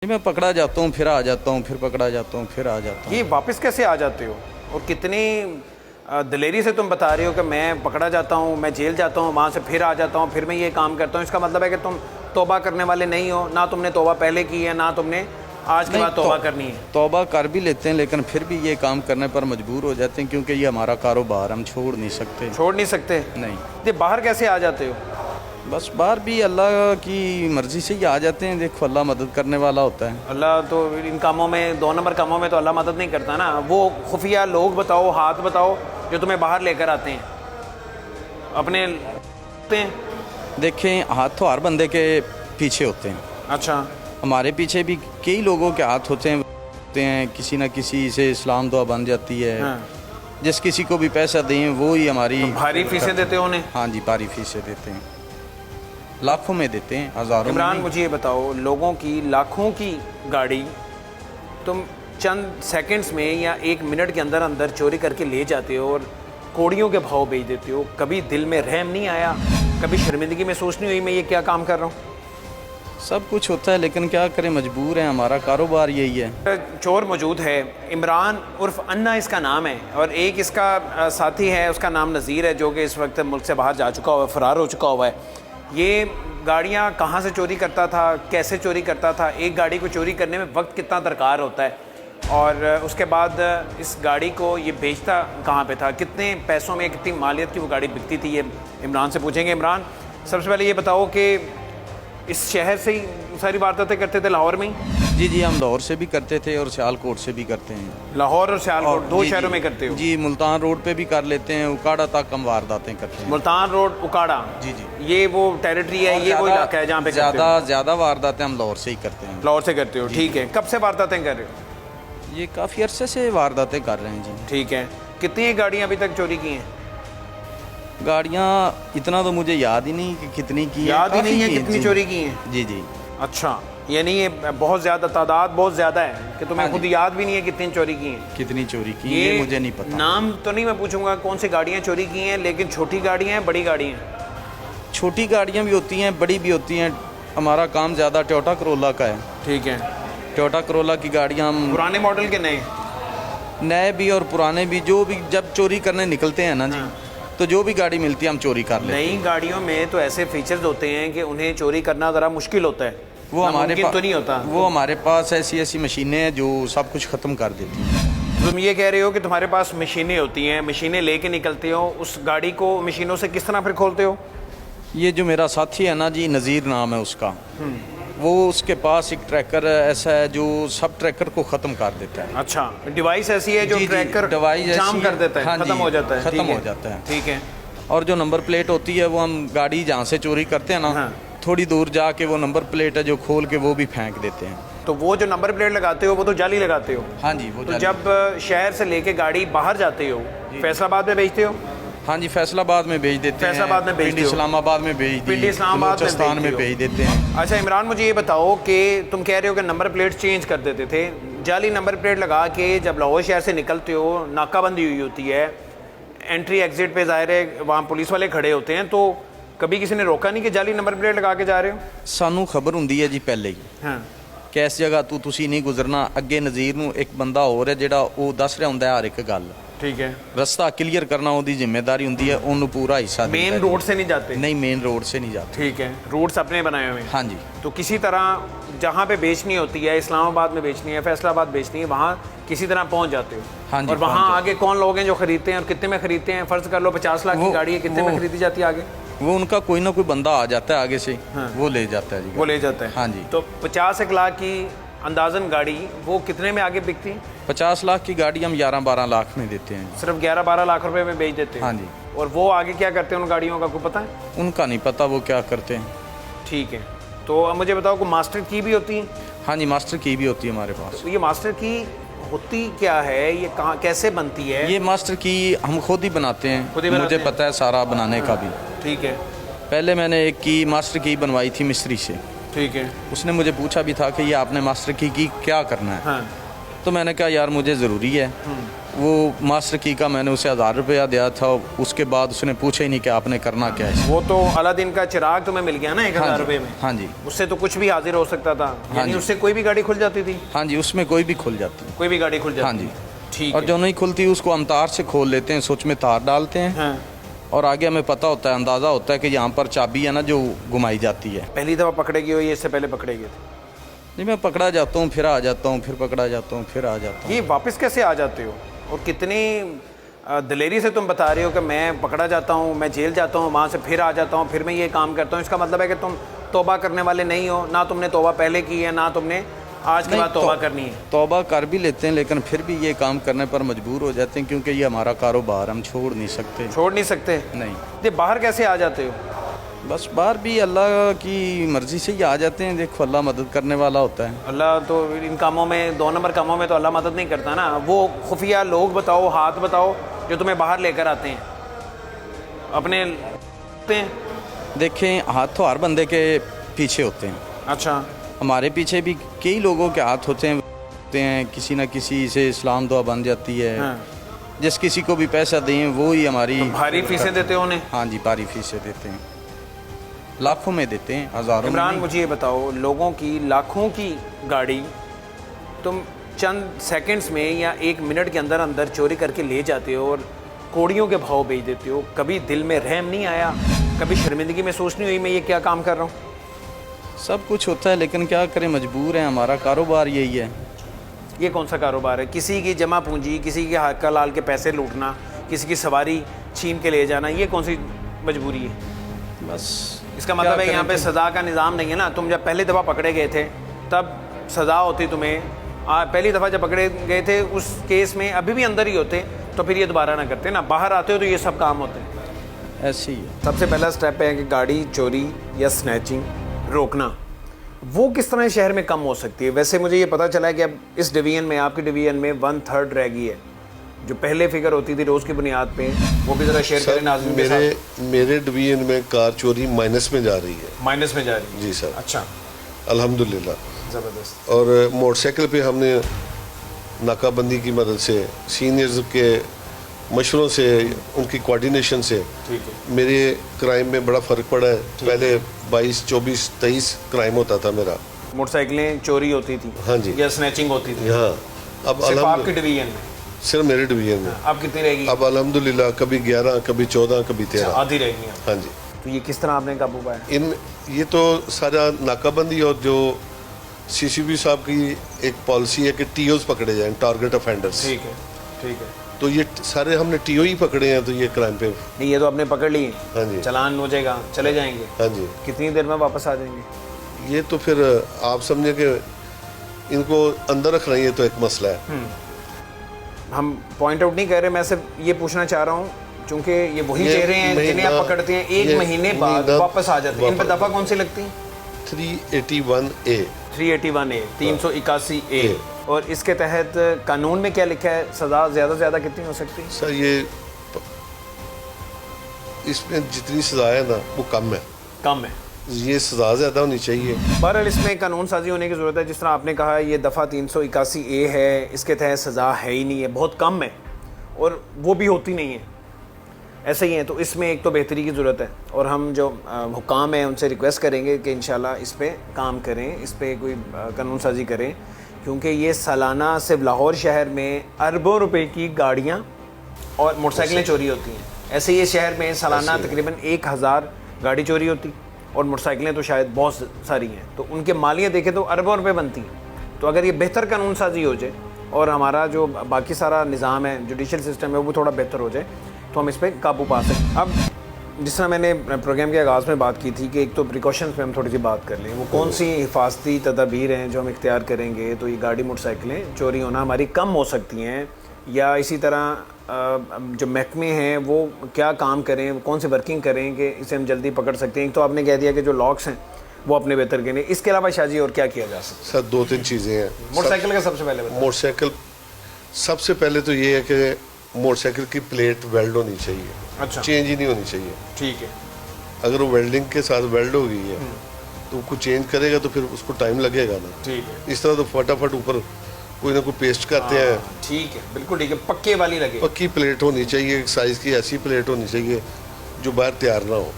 मैं पकड़ा जाता हूँ, फिर आ जाता हूँ, फिर पकड़ा जाता हूँ, फिर आ जाता हूँ। ये वापस कैसे आ जाते हो और कितनी दिलेरी से तुम बता रहे हो कि मैं पकड़ा जाता हूँ, मैं जेल जाता हूँ, वहाँ से फिर आ जाता हूँ, फिर मैं ये काम करता हूँ। इसका मतलब है कि तुम तौबा करने वाले नहीं हो, ना तुमने तौबा पहले की है, ना तुमने आज के बाद तौबा करनी है। तौबा कर भी लेते हैं, लेकिन फिर भी ये काम करने पर मजबूर हो जाते हैं, क्योंकि ये हमारा कारोबार, हम छोड़ नहीं सकते। छोड़ नहीं सकते? नहीं। ये बाहर कैसे आ जाते हो? बस बाहर भी अल्लाह की मर्ज़ी से ही आ जाते हैं। देखो, अल्लाह मदद करने वाला होता है। अल्लाह तो इन कामों में, 2 नंबर कामों में तो अल्लाह मदद नहीं करता ना। वो खुफिया लोग बताओ, हाथ बताओ जो तुम्हें बाहर लेकर आते हैं अपने देखें, हाथ तो हर बंदे के पीछे होते हैं। अच्छा। हमारे पीछे भी कई लोगों के हाथ होते हैं, किसी न किसी से इस्लाम दुआ बन जाती है। हाँ। जिस किसी को भी पैसा दें वो ही हमारी तो भारी फीसें देते हो उन्हें? हाँ जी, भारी फीसें देते हैं, लाखों में देते हैं, हज़ारों में। इमरान, मुझे ये बताओ, लोगों की लाखों की गाड़ी तुम चंद सेकंड्स में या 1 मिनट के अंदर अंदर चोरी करके ले जाते हो और कौड़ियों के भाव बेच देते हो। कभी दिल में रहम नहीं आया? कभी शर्मिंदगी महसूस नहीं हुई मैं ये क्या काम कर रहा हूँ? सब कुछ होता है, लेकिन क्या करें, मजबूर हैं, हमारा कारोबार यही है। चोर मौजूद है, इमरान उर्फ अन्ना इसका नाम है, और एक इसका साथी है, उसका नाम नज़ीर है, जो कि इस वक्त मुल्क से बाहर जा चुका हुआ है, फ़रार हो चुका हुआ है। ये गाड़ियाँ कहाँ से चोरी करता था, कैसे चोरी करता था, एक गाड़ी को चोरी करने में वक्त कितना दरकार होता है, और उसके बाद इस गाड़ी को ये बेचता कहाँ पे था, कितने पैसों में, कितनी मालियत की वो गाड़ी बिकती थी, ये इमरान से पूछेंगे। इमरान, सबसे पहले ये बताओ कि इस शहर से ही सारी वारदातें करते थे, लाहौर में ही? जी, हम लाहौर से भी करते थे और सियालकोट से भी करते हैं। लाहौर और सियालकोट, 2 शहरों में करते हो? जी, मुल्तान रोड पे भी कर लेते हैं, उकाड़ा तक हम वारदातें करते हैं। मुल्तान रोड, उकाड़ा? जी। ये वो टेरिटरी है, ये वो इलाका है जहाँ पे ज़्यादा वारदातें हम लाहौर से ही करते हैं। लाहौर से करते हो, ठीक है। कब से वारदातें कर रहे हो? ये काफ़ी अरसे से वारदातें कर रहे हैं जी। ठीक है। कितनी गाड़ियाँ अभी तक चोरी की हैं? गाड़ियाँ इतना तो मुझे याद ही नहीं कि कितनी की, याद ही नहीं है कितनी चोरी की हैं? जी। अच्छा, यानी ये बहुत ज़्यादा, तादाद बहुत ज़्यादा है कि तुम्हें खुद याद भी नहीं है कितनी चोरी की हैं? कितनी चोरी की ये मुझे नहीं पता। नाम तो नहीं मैं पूछूंगा कौन सी गाड़ियाँ चोरी की हैं, लेकिन छोटी गाड़ियाँ हैं, बड़ी गाड़ियाँ हैं? छोटी गाड़ियाँ भी होती हैं, बड़ी भी होती हैं। हमारा काम ज़्यादा टोयोटा करोला का है। ठीक है। टोयोटा करोला की गाड़ियाँ हम, पुराने मॉडल के नए भी और पुराने भी, जो भी जब चोरी करने निकलते हैं ना जी, तो जो भी गाड़ी मिलती है हम चोरी कर लेते हैं। नई गाड़ियों में तो ऐसे फीचर्स होते हैं कि उन्हें चोरी करना ज़रा मुश्किल होता है, वो हमारे पास तो नहीं होता। वो हमारे पास ऐसी मशीनें हैं जो सब कुछ ख़त्म कर देती हैं। तुम ये कह रहे हो कि तुम्हारे पास मशीनें होती हैं, मशीनें लेके निकलते हो, उस गाड़ी को मशीनों से किस तरह फिर खोलते हो? ये जो मेरा साथी है ना जी, नज़ीर नाम है उसका, वो उसके पास एक ट्रैकर ऐसा है जो सब ट्रैकर को ख़त्म कर देता है। अच्छा, डिवाइस ऐसी है जो ट्रैकर जाम कर देता है, खत्म हो जाता है? खत्म हो जाता है, ठीक है। और जो नंबर प्लेट होती है, वो हम गाड़ी जहाँ से चोरी करते हैं ना, थोड़ी दूर जाके वो नंबर प्लेट है जो खोल के वो भी फेंक देते हैं। तो वो जो नंबर प्लेट लगाते हो वो तो जाली लगाते हो? हाँ जी, वो तो जब शहर से लेके गाड़ी बाहर जाते हो, फैसलाबाद में बेचते हो? हाँ जी, फैसलाबाद में भेज देते हैं, फैसलाबाद में भेजते हो, इस्लामाबाद में भेज दी, पिंडी इस्लामाबाद में भेज देते हैं। अच्छा इमरान, मुझे ये बताओ कि तुम कह रहे हो कि नंबर प्लेट चेंज कर देते थे, जाली नंबर प्लेट लगा के जब लाहौर शहर से निकलते हो, नाकाबंदी हुई होती है, एंट्री एग्जिट पे ज़ाहिर है वहाँ पुलिस वाले खड़े होते हैं, तो कभी किसी ने रोका नहीं कि जाली नंबर प्लेट लगा के जा रहे हो? सानू खबर हुंदी है जी पहले ही। हाँ। कि इस जगह तुसी नहीं गुजरना। अगे नज़ीर नूं एक बंदा होर है जिहड़ा वो दस रहा हुंदा है हर एक गल। ठीक है। रास्ता क्लीयर करना उसकी जिम्मेदारी होंदी है, उन्होंने पूरा हिस्सा मेन रोड से नहीं जाते? नहीं, मेन रोड से नहीं जाते। ठीक है, रूट्स अपने बनाए हुए हैं? हाँ जी। तो किसी तरह जहाँ पे बेचनी होती है, इस्लामाबाद में बेचनी है, फैसलाबाद बेचनी है, वहाँ किसी तरह पहुँच जाते हो? हाँ जी। और वहाँ आगे कौन लोग हैं जो खरीदते हैं और कितने में खरीदते हैं? फर्ज कर लो 50 लाख की गाड़ी है, कितने में खरीदी जाती है आगे? वो उनका कोई ना कोई बंदा आ जाता है आगे से। हाँ। वो ले जाता है जी, वो ले जाता है। हाँ जी। तो 50 लाख की अंदाजन गाड़ी वो कितने में आगे बिकती है? 50 लाख की गाड़ी हम 11-12 लाख में देते हैं। सिर्फ 11-12 लाख रुपए में बेच देते हैं? हाँ जी। और वो आगे क्या करते हैं उन गाड़ियों का, कोई पता है? उनका नहीं पता वो क्या करते हैं। ठीक है। तो अब मुझे बताओ कि मास्टर की भी होती है? हाँ जी, मास्टर की भी होती है हमारे पास। तो ये मास्टर की होती क्या है, ये कहाँ कैसे बनती है? ये मास्टर की हम खुद ही बनाते हैं, खुद ही बनाते मुझे हैं? पता है सारा बनाने का भी। ठीक है। पहले मैंने एक की मास्टर की बनवाई थी मिस्त्री से। ठीक है। उसने मुझे पूछा भी था कि ये आपने मास्टर की क्या करना है। हाँ। तो मैंने कहा यार मुझे ज़रूरी है। वो मास्टर की का मैंने उसे 1000 रुपया दिया था, उसके बाद उसने पूछा ही नहीं कि आपने करना क्या है। वो तो अलादीन का चिराग तुम्हें मिल गया ना 1000 रुपये में। हाँ जी, उससे तो कुछ भी हाजिर हो सकता था, यानी जी। उससे कोई भी गाड़ी खुल जाती थी। हाँ जी, उसमें कोई भी खुल जाती है। कोई भी गाड़ी खुल जाती हाँ जी, ठीक और है। जो नहीं खुलती उसको हम तार से खोल लेते हैं, सोच में तार डालते हैं। हाँ। और आगे हमें पता होता है, अंदाज़ा होता है कि यहाँ पर चाबी है ना जो घुमाई जाती है। पहली दफ़ा पकड़े गए हो ये इससे पहले पकड़े गए थे? नहीं, मैं पकड़ा जाता हूँ, फिर आ जाता हूँ, फिर पकड़ा जाता हूँ, फिर आ जाता हूँ। ये वापस कैसे आ जाते हो और कितनी दिलेरी से तुम बता रहे हो कि मैं पकड़ा जाता हूँ, मैं जेल जाता हूँ, वहाँ से फिर आ जाता हूँ, फिर मैं ये काम करता हूँ। इसका मतलब है कि तुम तौबा करने वाले नहीं हो, ना तुमने तौबा पहले की है, ना तुमने आज के बाद तौबा करनी है। तौबा कर भी लेते हैं, लेकिन फिर भी ये काम करने पर मजबूर हो जाते हैं, क्योंकि ये हमारा कारोबार, हम छोड़ नहीं सकते। छोड़ नहीं सकते। नहीं, ये बाहर कैसे आ जाते हो? बस बाहर भी अल्लाह की मर्ज़ी से ही आ जाते हैं। देखो, अल्लाह मदद करने वाला होता है। अल्लाह तो इन कामों में, 2 नंबर कामों में तो अल्लाह मदद नहीं करता ना। वो खुफिया लोग बताओ, हाथ बताओ जो तुम्हें बाहर लेकर आते हैं अपने देखें, हाथ तो हर बंदे के पीछे होते हैं। अच्छा, हमारे पीछे भी कई लोगों के हाथ होते हैं, किसी न किसी से इस्लाम दुआ बन जाती है। हाँ। जिस किसी को भी पैसा दें वो ही हमारी भारी फीसें देते हो उन्हें? हाँ जी, भारी फीसें देते हैं, लाखों में देते हैं, हज़ारों में इमरान नहीं। मुझे ये बताओ, लोगों की लाखों की गाड़ी तुम चंद सेकंड्स में या 1 मिनट के अंदर अंदर चोरी करके ले जाते हो और कोड़ियों के भाव बेच देते हो। कभी दिल में रहम नहीं आया, कभी शर्मिंदगी महसूस नहीं हुई मैं ये क्या काम कर रहा हूँ? सब कुछ होता है, लेकिन क्या करें, मजबूर हैं, हमारा कारोबार यही है। ये कौन सा कारोबार है? किसी की जमा पूंजी, किसी के हक हलाल के पैसे लूटना, किसी की सवारी छीन के ले जाना, ये कौन सी मजबूरी है? बस इसका मतलब है क्या यहाँ पे करें? सज़ा का निज़ाम नहीं है ना। तुम जब पहली दफ़ा पकड़े गए थे तब सज़ा होती तुम्हें, पहली दफ़ा जब पकड़े गए थे उस केस में अभी भी अंदर ही होते तो फिर ये दोबारा ना करते ना। बाहर आते हो तो ये सब काम होते हैं। ऐसे ही है। सबसे पहला स्टेप है कि गाड़ी चोरी या स्नैचिंग रोकना। वो किस तरह शहर में कम हो सकती है? वैसे मुझे ये पता चला है कि अब इस डिवीजन में, आपकी डिवीजन में 1/3 रह गई है। जो पहले फिगर होती थी रोज़ की बुनियाद पे, वो भी ज़रा शेयर करें नाज़रीन के साथ। मेरे डिवीजन में कार चोरी माइनस में जा रही है। माइनस में जा रही है? जी सर। अच्छा, अल्हम्दुलिल्लाह। ज़बरदस्त। और मोटरसाइकिल पे हमने नाकाबंदी की मदद से, सीनियर्स के मशवरों से, उनकी कोऑर्डिनेशन से ठीक है। मेरे क्राइम में बड़ा फ़र्क पड़ा है। पहले 22, 24, 23 क्राइम होता था मेरा। मोटरसाइकिलें चोरी होती थी? हाँ जी। या स्नैचिंग होती थी? हाँ, अब सिर्फ आपकी डिवीजन में? सिर्फ मेरे डिवीजन में। अब कितनी रहेगी? अब अल्हम्दुलिल्लाह कभी 11, कभी 14, कभी 13। आधी रहेगी। हाँ जी। तो ये किस तरह आपने काबू पाया? ये तो सारा नाकाबंदी और जो सीसीबी साहब की एक पॉलिसी है कि टीओज पकड़े जाएं, टारगेट ऑफेंडर्स। ठीक है, ठीक है। तो ये सारे हमने टीओ ही पकड़े हैं, तो ये क्राइम पे। नहीं, ये तो आपने पकड़ लिए। हाँ जी। चालान हो जाएगा, चले जाएंगे। हाँ जी। कितनी देर में वापस आ जाएंगे? ये तो फिर आप समझे कि इनको अंदर रखना ये तो एक मसला है। हम पॉइंट आउट नहीं कर रहे, मैं सिर्फ ये पूछना चाह रहा हूँ, चूँकि ये वही ये चेहरे हैं जिन्हें आप महीना- पकड़ते हैं, एक ये महीने बाद महीना वापस आ जाते हैं। इन पर वापस- दफ़ा कौन सी लगती है? 381A। 381A, 381A। ए। और इसके तहत कानून में क्या लिखा है? सज़ा ज़्यादा से ज़्यादा कितनी हो सकती है? सर इसमें जितनी सजा है ना वो कम है, कम है। ये सजा ज़्यादा होनी चाहिए। बहरहाल इसमें कानून साजी होने की ज़रूरत है। जिस तरह आपने कहा, ये दफ़ा 381A है, इसके तहत सज़ा है ही नहीं है, बहुत कम है, और वो भी होती नहीं है, ऐसे ही है। तो इसमें एक तो बेहतरी की ज़रूरत है, और हम जो हुकाम हैं उनसे रिक्वेस्ट करेंगे कि इंशाल्लाह इस पर काम करें, इस पर कोई कानून साजी करें, क्योंकि ये सालाना सिर्फ लाहौर शहर में अरबों रुपए की गाड़ियाँ और मोटरसाइकिलें चोरी होती हैं। ऐसे ये शहर में सालाना तकरीबन 1000 गाड़ी चोरी होती, और मोटरसाइकिलें तो शायद बहुत सारी हैं। तो उनके मालियाँ देखें तो अरबों रुपए बनती हैं। तो अगर ये बेहतर कानून साजी हो जाए और हमारा जो बाकी सारा निज़ाम है, जुडिशल सिस्टम है, वो थोड़ा बेहतर हो जाए, तो हम इस पर काबू पा सकते। अब जिस तरह मैंने प्रोग्राम के आगाज़ में बात की थी कि एक तो प्रिकॉशंस पे हम थोड़ी सी बात कर लें, वो कौन सी हिफाजती तदाबीर हैं जो हम इख्तियार करेंगे तो ये गाड़ी मोटरसाइकिलें चोरी होना हमारी कम हो सकती हैं, या इसी तरह जो महकमे हैं वो क्या काम करें, कौन सी वर्किंग करें कि इसे हम जल्दी पकड़ सकते हैं। एक तो आपने कह दिया कि जो लॉक्स हैं वो अपने बेहतर के लिए, इसके अलावा शाजी और क्या किया जा सकता सर 2-3 चीज़ें हैं। है? मोटरसाइकिल का सबसे पहले बताओ। मोटरसाइकिल सबसे पहले तो ये है कि मोटरसाइकिल की प्लेट वेल्ड होनी चाहिए। अच्छा, चेंज ही नहीं होनी चाहिए। ठीक है। अगर वो वेल्डिंग के साथ वेल्ड हो गई है तो कुछ चेंज करेगा तो फिर उसको टाइम लगेगा ना। ठीक है। इस तरह तो फटाफट ऊपर कोई ना कोई पेस्ट करते हैं। ठीक है, बिल्कुल ठीक है, पक्के वाली लगे। पक्की प्लेट होनी चाहिए, एक साइज़ की ऐसी प्लेट होनी चाहिए जो बाहर तैयार ना हो।